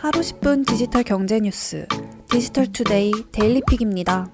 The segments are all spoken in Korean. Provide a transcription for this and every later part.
하루 10분 디지털 경제 뉴스 디지털투데이 데일리픽입니다.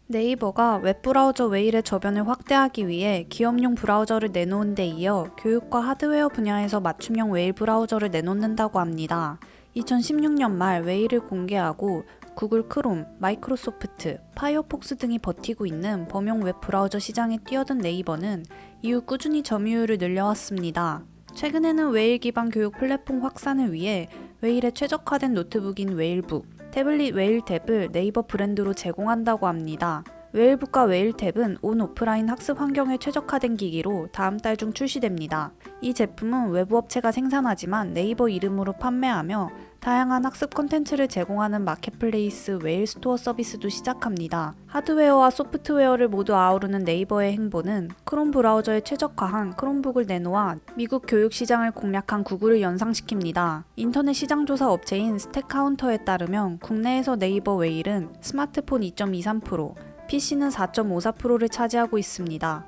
네이버가 웹브라우저 웨일의 저변을 확대하기 위해 기업용 브라우저를 내놓은 데 이어 교육과 하드웨어 분야에서 맞춤형 웨일 브라우저를 내놓는다고 합니다. 2016년 말 웨일을 공개하고 구글 크롬, 마이크로소프트, 파이어폭스 등이 버티고 있는 범용 웹 브라우저 시장에 뛰어든 네이버는 이후 꾸준히 점유율을 늘려왔습니다. 최근에는 웨일 기반 교육 플랫폼 확산을 위해 웨일에 최적화된 노트북인 웨일북, 태블릿 웨일탭을 네이버 브랜드로 제공한다고 합니다. 웨일북과 웨일탭은 온 오프라인 학습 환경에 최적화된 기기로 다음 달 중 출시됩니다. 이 제품은 외부 업체가 생산하지만 네이버 이름으로 판매하며 다양한 학습 콘텐츠를 제공하는 마켓플레이스 웨일 스토어 서비스도 시작합니다. 하드웨어와 소프트웨어를 모두 아우르는 네이버의 행보는 크롬 브라우저에 최적화한 크롬북을 내놓아 미국 교육 시장을 공략한 구글을 연상시킵니다. 인터넷 시장 조사 업체인 스택카운터에 따르면 국내에서 네이버 웨일은 스마트폰 2.23%, PC는 4.54%를 차지하고 있습니다.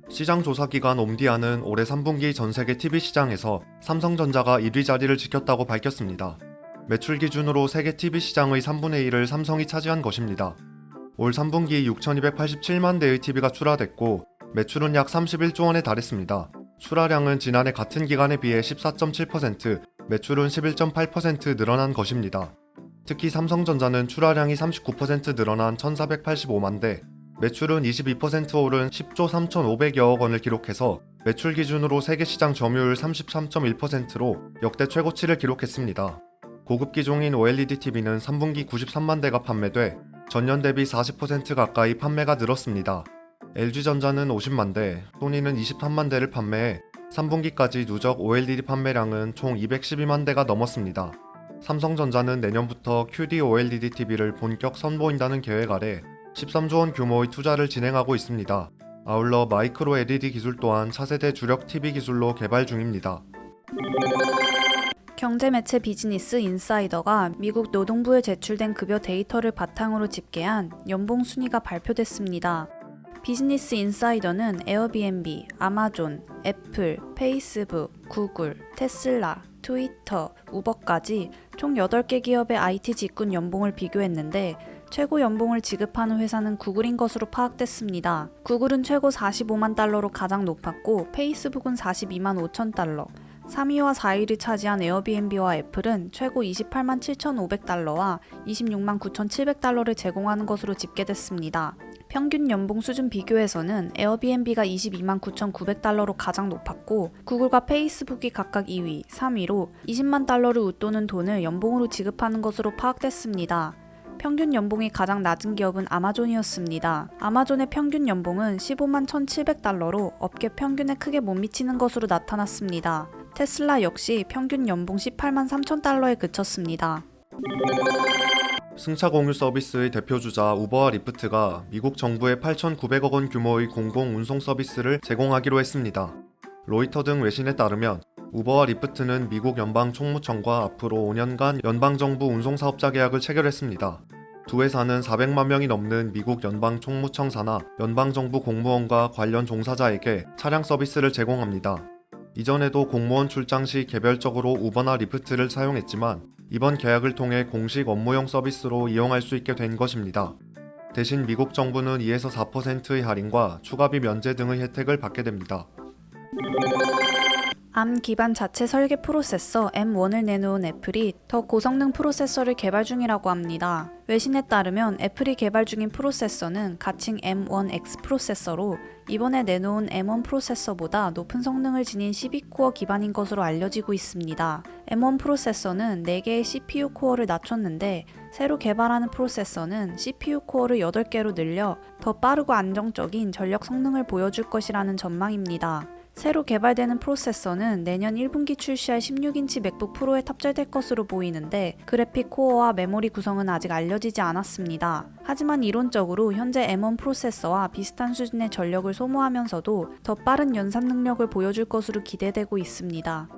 시장 조사기관 옴디아는 올해 3분기 전세계 TV 시장에서 삼성전자가 1위 자리를 지켰다고 밝혔습니다. 매출 기준으로 세계 TV 시장의 3분의 1을 삼성이 차지한 것입니다. 올 3분기 6,287만 대의 TV가 출하됐고 매출은 약 31조 원에 달했습니다. 출하량은 지난해 같은 기간에 비해 14.7%, 매출은 11.8% 늘어난 것입니다. 특히 삼성전자는 출하량이 39% 늘어난 1,485만 대, 매출은 22% 오른 10조 3,500여억 원을 기록해서 매출 기준으로 세계 시장 점유율 33.1%로 역대 최고치를 기록했습니다. 고급 기종인 OLED TV는 3분기 93만 대가 판매돼 전년 대비 40% 가까이 판매가 늘었습니다. LG전자는 50만 대, 소니는 23만 대를 판매해 3분기까지 누적 OLED 판매량은 총 212만 대가 넘었습니다. 삼성전자는 내년부터 QD OLED TV를 본격 선보인다는 계획 아래 13조 원 규모의 투자를 진행하고 있습니다. 아울러 마이크로 LED 기술 또한 차세대 주력 TV 기술로 개발 중입니다. 경제 매체 비즈니스 인사이더가 미국 노동부에 제출된 급여 데이터를 바탕으로 집계한 연봉 순위가 발표됐습니다. 비즈니스 인사이더는 에어비앤비, 아마존, 애플, 페이스북, 구글, 테슬라, 트위터, 우버까지 총 8개 기업의 IT 직군 연봉을 비교했는데 최고 연봉을 지급하는 회사는 구글인 것으로 파악됐습니다. 구글은 최고 45만 달러로 가장 높았고 페이스북은 42만 5천 달러, 3위와 4위를 차지한 에어비앤비와 애플은 최고 28만 7,500달러와 26만 9,700달러를 제공하는 것으로 집계됐습니다. 평균 연봉 수준 비교에서는 에어비앤비가 22만 9,900달러로 가장 높았고 구글과 페이스북이 각각 2위, 3위로 20만 달러를 웃도는 돈을 연봉으로 지급하는 것으로 파악됐습니다. 평균 연봉이 가장 낮은 기업은 아마존이었습니다. 아마존의 평균 연봉은 15만 1,700달러로 업계 평균에 크게 못 미치는 것으로 나타났습니다. 테슬라 역시 평균 연봉 18만 3천 달러에 그쳤습니다. 승차 공유 서비스의 대표주자 우버와 리프트가 미국 정부에 8,900억 원 규모의 공공 운송 서비스를 제공하기로 했습니다. 로이터 등 외신에 따르면 우버와 리프트는 미국 연방 총무청과 앞으로 5년간 연방정부 운송사업자 계약을 체결했습니다. 두 회사는 400만 명이 넘는 미국 연방 총무청 산하 연방정부 공무원과 관련 종사자에게 차량 서비스를 제공합니다. 이전에도 공무원 출장 시 개별적으로 우버나 리프트를 사용했지만 이번 계약을 통해 공식 업무용 서비스로 이용할 수 있게 된 것입니다. 대신 미국 정부는 2에서 4%의 할인과 추가비 면제 등의 혜택을 받게 됩니다. ARM 기반 자체 설계 프로세서 M1을 내놓은 애플이 더 고성능 프로세서를 개발 중이라고 합니다. 외신에 따르면 애플이 개발 중인 프로세서는 가칭 M1X 프로세서로 이번에 내놓은 M1 프로세서보다 높은 성능을 지닌 12코어 기반인 것으로 알려지고 있습니다. M1 프로세서는 4개의 CPU 코어를 낮췄는데 새로 개발하는 프로세서는 CPU 코어를 8개로 늘려 더 빠르고 안정적인 전력 성능을 보여줄 것이라는 전망입니다. 새로 개발되는 프로세서는 내년 1분기 출시할 16인치 맥북 프로에 탑재될 것으로 보이는데 그래픽 코어와 메모리 구성은 아직 알려지지 않았습니다. 하지만 이론적으로 현재 M1 프로세서와 비슷한 수준의 전력을 소모하면서도 더 빠른 연산 능력을 보여줄 것으로 기대되고 있습니다.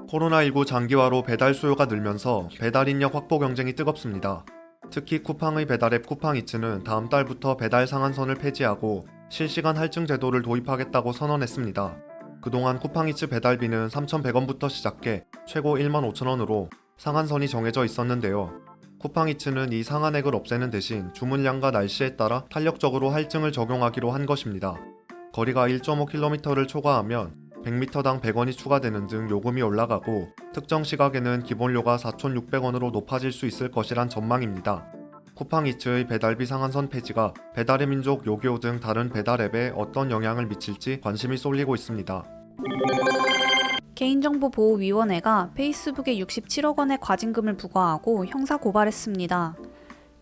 코로나19 장기화로 배달 수요가 늘면서 배달 인력 확보 경쟁이 뜨겁습니다. 특히 쿠팡의 배달앱 쿠팡이츠는 다음 달부터 배달 상한선을 폐지하고 실시간 할증 제도를 도입하겠다고 선언했습니다. 그동안 쿠팡이츠 배달비는 3,100원부터 시작해 최고 15,000원으로 상한선이 정해져 있었는데요. 쿠팡이츠는 이 상한액을 없애는 대신 주문량과 날씨에 따라 탄력적으로 할증을 적용하기로 한 것입니다. 거리가 1.5km를 초과하면 100m당 100원이 추가되는 등 요금이 올라가고 특정 시각에는 기본료가 4,600원으로 높아질 수 있을 것이란 전망입니다. 쿠팡이츠의 배달비 상한선 폐지가 배달의 민족, 요기요 등 다른 배달 앱에 어떤 영향을 미칠지 관심이 쏠리고 있습니다. 개인정보보호위원회가 페이스북에 67억 원의 과징금을 부과하고 형사 고발했습니다.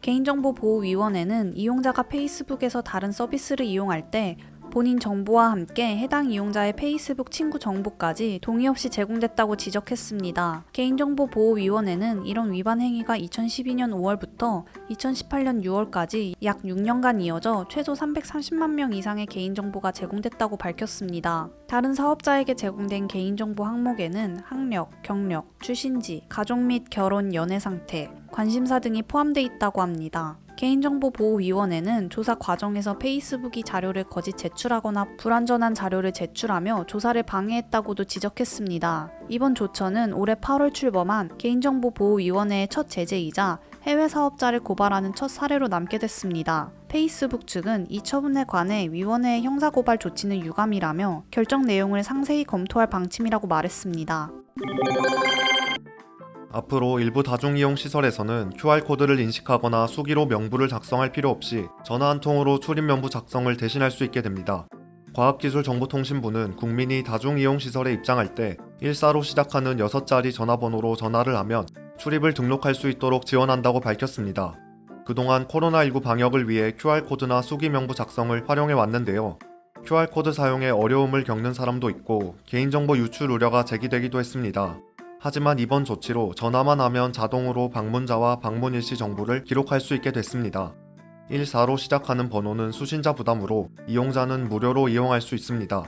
개인정보보호위원회는 이용자가 페이스북에서 다른 서비스를 이용할 때 본인 정보와 함께 해당 이용자의 페이스북 친구 정보까지 동의 없이 제공됐다고 지적했습니다. 개인정보보호위원회는 이런 위반 행위가 2012년 5월부터 2018년 6월까지 약 6년간 이어져 최소 330만 명 이상의 개인정보가 제공됐다고 밝혔습니다. 다른 사업자에게 제공된 개인정보 항목에는 학력, 경력, 출신지, 가족 및 결혼, 연애 상태, 관심사 등이 포함돼 있다고 합니다. 개인정보보호위원회는 조사 과정에서 페이스북이 자료를 거짓 제출하거나 불완전한 자료를 제출하며 조사를 방해했다고도 지적했습니다. 이번 조처는 올해 8월 출범한 개인정보보호위원회의 첫 제재이자 해외 사업자를 고발하는 첫 사례로 남게 됐습니다. 페이스북 측은 이 처분에 관해 위원회의 형사고발 조치는 유감이라며 결정 내용을 상세히 검토할 방침이라고 말했습니다. 앞으로 일부 다중이용 시설에서는 QR코드를 인식하거나 수기로 명부를 작성할 필요 없이 전화 한 통으로 출입 명부 작성을 대신할 수 있게 됩니다. 과학기술정보통신부는 국민이 다중이용 시설에 입장할 때 14로 시작하는 6자리 전화번호로 전화를 하면 출입을 등록할 수 있도록 지원한다고 밝혔습니다. 그동안 코로나19 방역을 위해 QR코드나 수기 명부 작성을 활용해 왔는데요. QR코드 사용에 어려움을 겪는 사람도 있고 개인정보 유출 우려가 제기되기도 했습니다. 하지만 이번 조치로 전화만 하면 자동으로 방문자와 방문 일시 정보를 기록할 수 있게 됐습니다. 14로 시작하는 번호는 수신자 부담으로 이용자는 무료로 이용할 수 있습니다.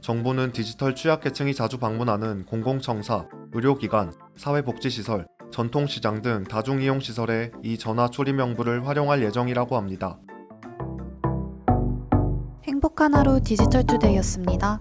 정부는 디지털 취약계층이 자주 방문하는 공공청사, 의료기관, 사회복지시설, 전통시장 등 다중이용시설에 이 전화 출입 명부를 활용할 예정이라고 합니다. 행복한 하루 디지털투데이였습니다.